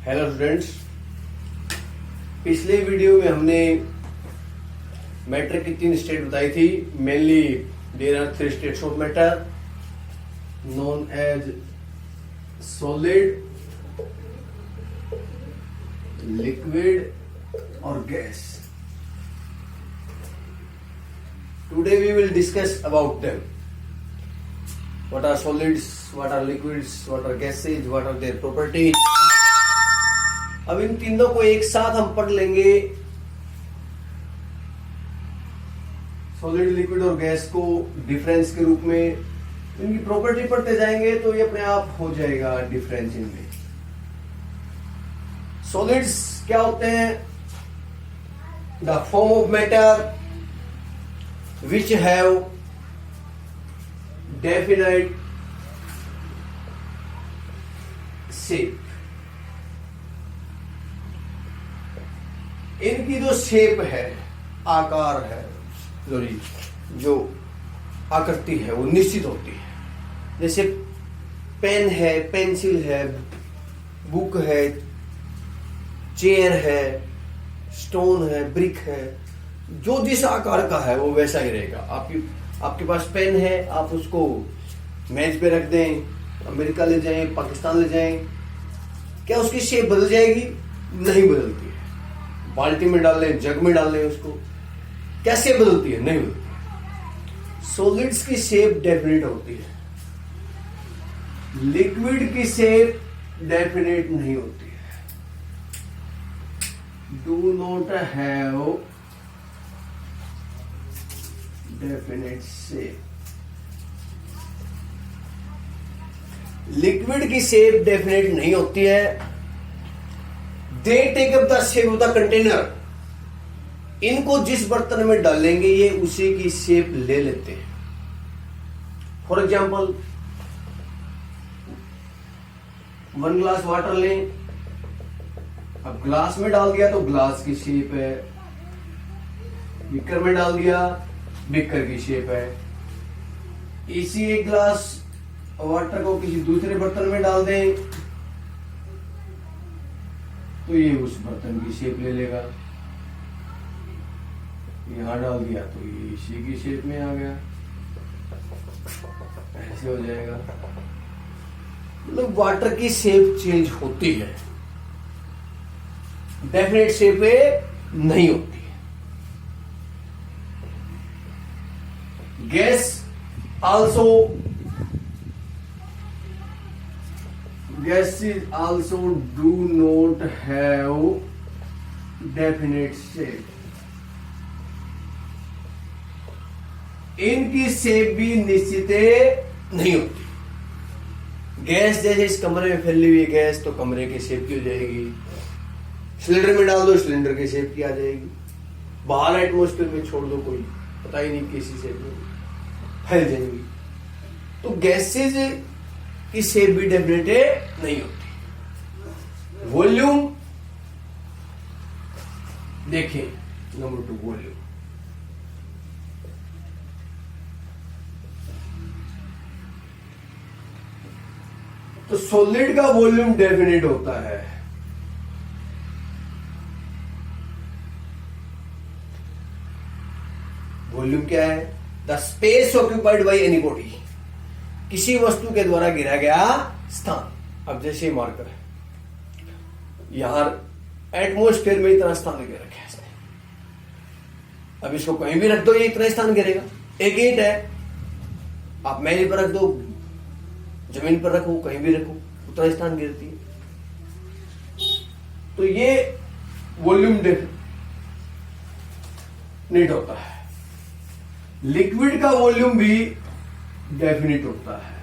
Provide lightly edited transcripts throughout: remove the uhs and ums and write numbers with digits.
Hello students, पिछले video में हमने मैटर की 3 स्टेट बताई थी। Mainly there are 3 states of matter known as solid, liquid और gas. Today we will discuss about them. What are solids, what are liquids, what are gases, what are their properties। अब इन तीनों को एक साथ हम पढ़ लेंगे। सॉलिड, लिक्विड और गैस को डिफरेंस के रूप में इनकी प्रॉपर्टी पढ़ते जाएंगे तो ये अपने आप हो जाएगा डिफरेंस इनमें। सॉलिड्स क्या होते हैं? The form of matter which have definite shape. इनकी जो शेप है, आकार है, सॉरी जो आकृति है वो निश्चित होती है। जैसे पेन है, पेंसिल है, बुक है, चेयर है, स्टोन है, ब्रिक है, जो जिस आकार का है वो वैसा ही रहेगा। आपके पास पेन है, आप उसको मेज पे रख दें, अमेरिका ले जाएं, पाकिस्तान ले जाएं, क्या उसकी शेप बदल जाएगी? नहीं बदलती है। बाल्टी में डाल लें, जग में डाल लें, उसको क्या शेप बदलती है? नहीं बदलती। सॉलिड्स की शेप डेफिनेट होती है, लिक्विड की शेप डेफिनेट नहीं होती है। Do not have definite shape. Liquid की शेप डेफिनेट नहीं होती है। They take up the shape of the container. इनको जिस बर्तन में डालेंगे ये उसी की शेप ले लेते हैं। फॉर एग्जाम्पल 1 ग्लास वाटर लें, अब ग्लास में डाल दिया तो ग्लास की शेप है, बीकर में डाल दिया बीकर की शेप है। इसी 1 ग्लास वाटर को किसी दूसरे बर्तन में डाल दें तो ये उस बर्तन की शेप ले लेगा। यहां डाल दिया तो ये इसी की शेप में आ गया, ऐसे हो जाएगा। मतलब वाटर की शेप चेंज होती है, डेफिनेट शेप नहीं होती। Gas gases also do not have definite shape। इनकी शेप भी निश्चित नहीं होती। गैस जैसे इस कमरे में फैली हुई गैस तो कमरे की शेप की हो जाएगी, सिलेंडर में डाल दो सिलेंडर की शेप की आ जाएगी, बाहर एटमॉस्फेयर में छोड़ दो कोई पता ही नहीं किसी शेप में फैल जाएंगी। तो गैसेज की शेप भी डेफिनेट नहीं होती। वॉल्यूम देखें, नंबर 2 वॉल्यूम। तो सॉलिड का वॉल्यूम डेफिनेट होता है। वॉल्यूम क्या है? The space occupied by any body. किसी वस्तु के द्वारा गिरा गया स्थान। अब जैसे मार्कर है, यहां एटमॉस्फेयर में इतना स्थान लेके रखा है इसने। अब इसको कहीं भी रख दो ये इतना स्थान गिरेगा। एक ईंट है, आप मेज पर रख दो, जमीन पर रखो, कहीं भी रखो, उतना स्थान गिरती है। तो ये वॉल्यूम डेफिनेट होता है। लिक्विड का वॉल्यूम भी डेफिनिट होता है।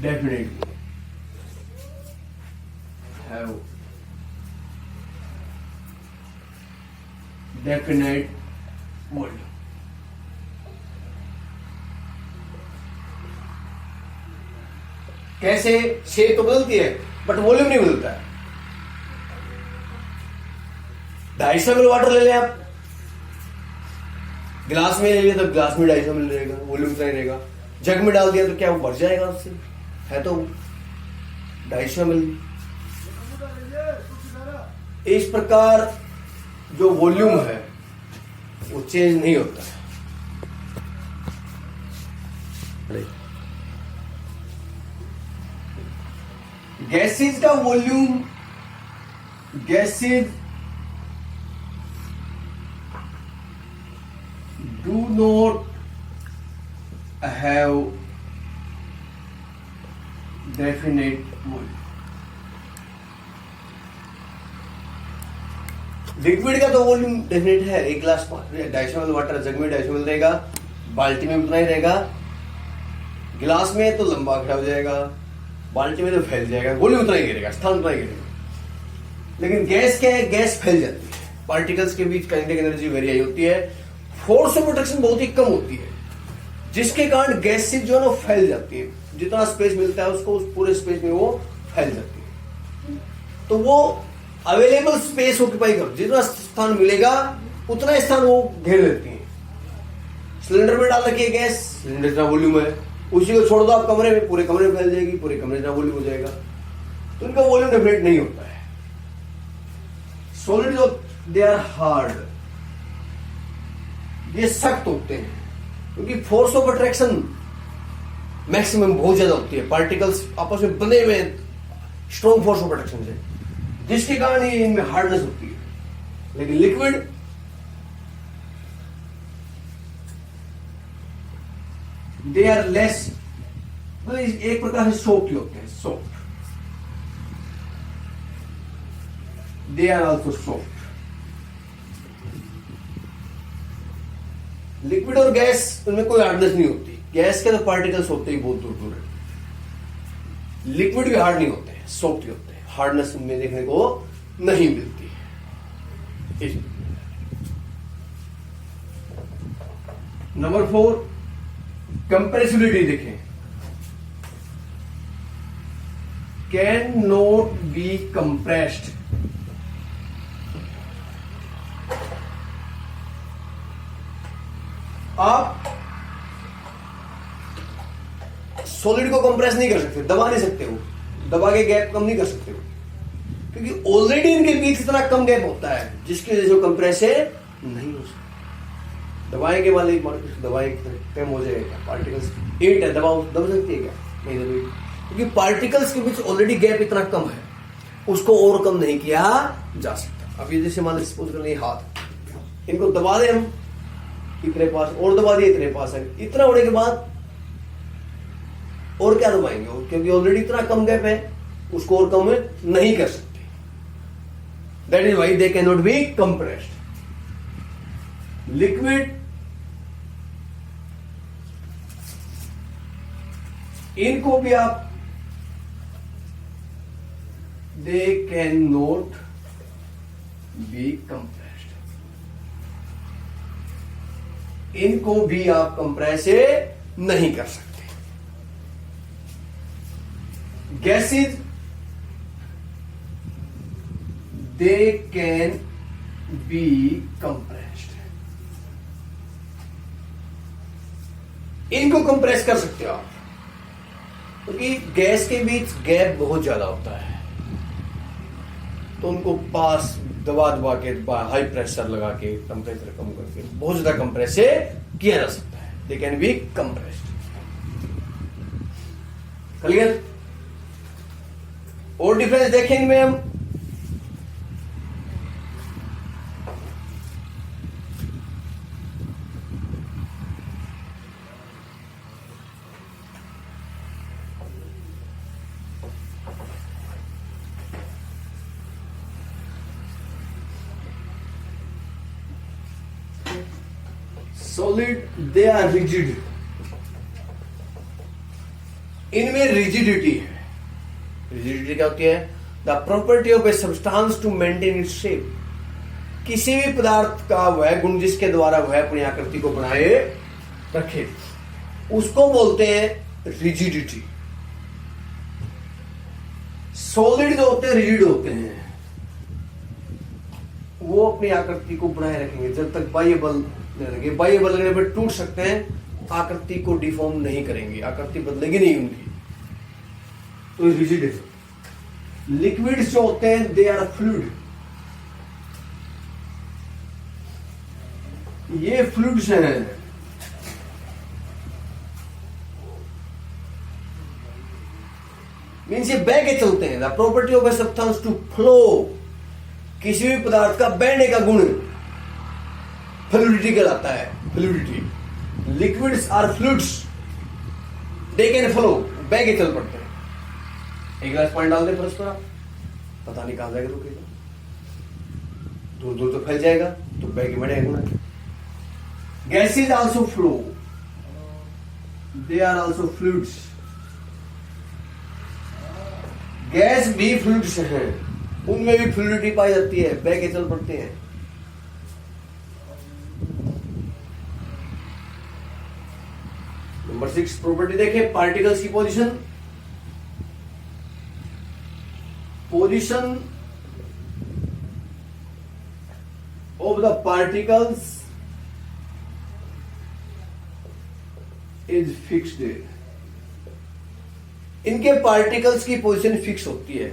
Definite have definite volume. कैसे? शेप तो बदलती है बट वॉल्यूम नहीं बदलता है। 250 ml वाटर ले लें आप, गिलास में ले लिया तो गिलास में 250 ml रहेगा, वॉल्यूम सही रहेगा। जग में डाल दिया तो क्या वो बढ़ जाएगा उससे? है तो 250 ml। इस प्रकार जो वॉल्यूम है वो चेंज नहीं होता है। गैसेज का volume, gases do not have definite volume। Liquid का तो वॉल्यूम डेफिनेट है, एक गिलास 250 ml वाटर जग में 250 ml रहेगा, बाल्टी में उतना ही रहेगा, गिलास में तो लंबा खड़ा हो जाएगा, बाल्टी में तो फैल जाएगा, वॉल्यूम उतना ही गिरेगा, स्थान उतना ही गिरेगा। लेकिन गैस क्या है, गैस फैल जाती है, पार्टिकल्स के बीच काइनेटिक एनर्जी वेरी हाई होती है, फोर्स ऑफ अट्रैक्शन बहुत ही कम होती है, जिसके कारण गैसेज जो है ना फैल जाती है, जितना स्पेस मिलता है उसको उस पूरे स्पेस में वो फैल जाती है। तो वो अवेलेबल स्पेस ऑक्यूपाई करो, जितना स्थान मिलेगा उतना स्थान वो घेर लेती है। सिलेंडर में डाल रखी है गैस, सिलेंडर जितना वॉल्यूम है, उसी को छोड़ दो आप कमरे में, पूरे कमरे में फैल जाएगी, पूरे कमरे जितना वॉल्यूम हो जाएगा। तो इनका वॉल्यूम डेफिनेट नहीं होता है। सॉलिड जो दे आर हार्ड, ये सख्त होते हैं, क्योंकि फोर्स ऑफ अट्रैक्शन मैक्सिमम बहुत ज्यादा होती है, पार्टिकल्स आपस में बंधे हुए स्ट्रॉन्ग फोर्स ऑफ अट्रैक्शन से, जिसके कारण ये इनमें हार्डनेस होती है। लेकिन लिक्विड दे आर लेस, मतलब एक प्रकार से सॉफ्ट होते हैं, soft, they are also soft. Liquid और गैस उनमें कोई हार्डनेस नहीं होती, गैस के तो पार्टिकल्स होते ही बहुत दूर दूर है, लिक्विड भी हार्ड नहीं होते हैं, सॉफ्ट ही होते हैं, हार्डनेस उनमें देखने को नहीं मिलती है। नंबर 4 कंप्रेसिबिलिटी देखें, कैन नॉट बी कंप्रेस्ड। आप सॉलिड को कंप्रेस नहीं कर सकते, दबा नहीं सकते हो, दबा के गैप कम नहीं कर सकते हो, क्योंकि ऑलरेडी इनके बीच इतना कम गैप होता है जिसकी वजह से कंप्रेस नहीं हो सकता। दबाएंगे वाले दबाएं कम हो जाएगा, पार्टिकल्स हीट है, दबाओ दब सकती है क्या, नहीं दबेगी, क्योंकि पार्टिकल्स के बीच ऑलरेडी गैप इतना कम है, उसको और कम नहीं किया जा सकता। अब ये जैसे मान लीजिए सपोज कर लिए हाथ, इनको दबा दें हम इतने पास, और दबा दिए इतने पास है, इतना होने के बाद और क्या दबाएंगे, क्योंकि ऑलरेडी इतना कम गैप है, उसको और कम नहीं कर सकते। That is why they can not be compressed. Liquid, इनको भी आप they can not be compressed, इनको भी आप कंप्रेस नहीं कर सकते। Gases they can be compressed, इनको कंप्रेस कर सकते हो आप, क्योंकि गैस के बीच गैप बहुत ज्यादा होता है, तो उनको पास दबा दबा के हाई प्रेशर लगा के टेम्परेचर कम करके बहुत ज्यादा कंप्रेस किया जा सकता है। They can be compressed. Clear? और डिफरेंस देखें इनमें हम, सॉलिड दे आर रिजिड, इनमें रिजिडिटी है। रिजिडिटी क्या होती है? The property of a substance to maintain its shape, किसी भी पदार्थ का वह गुण जिसके द्वारा वह अपनी आकृति को बनाए रखे, उसको बोलते हैं रिजिडिटी। सॉलिड जो होते हैं रिजिड होते हैं, वो अपनी आकृति को बनाए रखेंगे जब तक बाह्य बल नहीं लगे। बाह्य बल लगने पर टूट सकते हैं, आकृति को डिफॉर्म नहीं करेंगे, आकृति बदलेगी नहीं उनकी, तो रिजिड है। लिक्विड्स जो होते हैं दे आर फ्लूइड, ये फ्लूइड्स हैं। मीन्स ये बह के चलते हैं। The property of a substance to flow, किसी भी पदार्थ का बहने का गुण फ्लूइडिटी कहलाता है, fluidity. Liquids are fluids, they can flow, बह के चल पड़ते हैं। एक गिलास पानी डाल दे फर्श पर, आप पता नहीं कहां जाएगा, रुकेगा, दूर दूर तो फैल जाएगा, तो बह के बढ़ेगा गुण। Gases also flow, they are also fluids. Gas भी फ्लूइड्स हैं, उनमें भी फ्लूइडिटी पाई जाती है, बह के चल पड़ते हैं। नंबर 6 प्रॉपर्टी देखें, पार्टिकल्स की position. Position of the particles is fixed. इनके पार्टिकल्स की पोजीशन फिक्स होती है।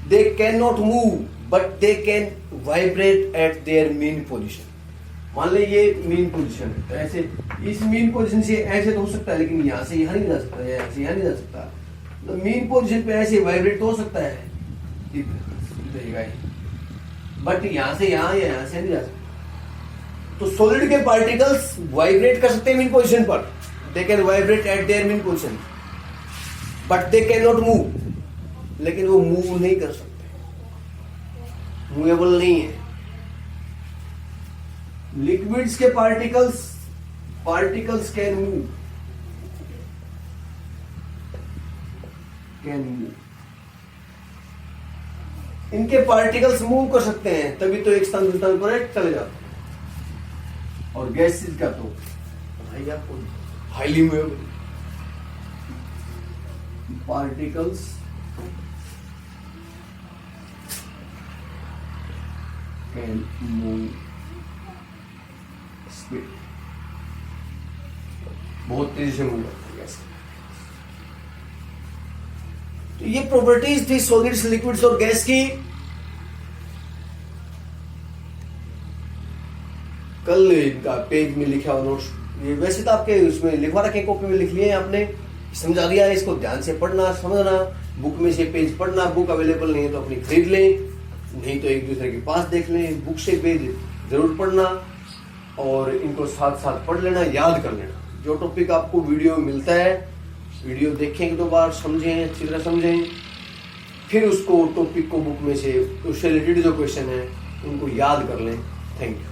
They can not move but they can vibrate eight their main position. मान ले ये मेन पोजीशन है, तो ऐसे इस मेन पोजीशन से ऐसे तो हो सकता है, लेकिन यहां से यहां नहीं जा सकता, ऐसे यहां नहीं जा सकता। तो मेन पोजीशन पे ऐसे वाइब्रेट तो हो सकता है, बट यहां से यहां या यहां से नहीं जा सकता। तो सॉलिड के पार्टिकल्स वाइब्रेट कर सकते हैं मेन पोजीशन पर, they can vibrate eight their main position, but they can not move, लेकिन वो मूव नहीं कर सकते, मूवेबल नहीं है। लिक्विड्स के पार्टिकल्स कैन मूव, इनके पार्टिकल्स मूव कर सकते हैं, तभी तो एक स्थान दूसरे स्थान पर चले जाते हैं। और गैसेज का तो भाई आपको highly movable particles can move speed, बहुत तेजी से मूव करते हैं गैस। तो ये प्रॉपर्टीज थी सॉलिड्स, लिक्विड्स और गैस की। कल इनका पेज में लिखा हुआ नोट्स, ये वैसे तो आपके उसमें लिखवा रखे, कॉपी में लिख लिए हैं आपने, समझा दिया है। इसको ध्यान से पढ़ना, समझना, बुक में से पेज पढ़ना। बुक अवेलेबल नहीं है तो अपनी खरीद लें, नहीं तो एक दूसरे के पास देख लें। बुक से पेज जरूर पढ़ना और इनको साथ साथ पढ़ लेना, याद कर लेना। जो टॉपिक आपको वीडियो में मिलता है, वीडियो देखें एक दो बार, समझें, अच्छी तरह समझें, फिर उसको टॉपिक को बुक में से उससे रिलेटेड जो क्वेश्चन है उनको याद कर लें। Thank you.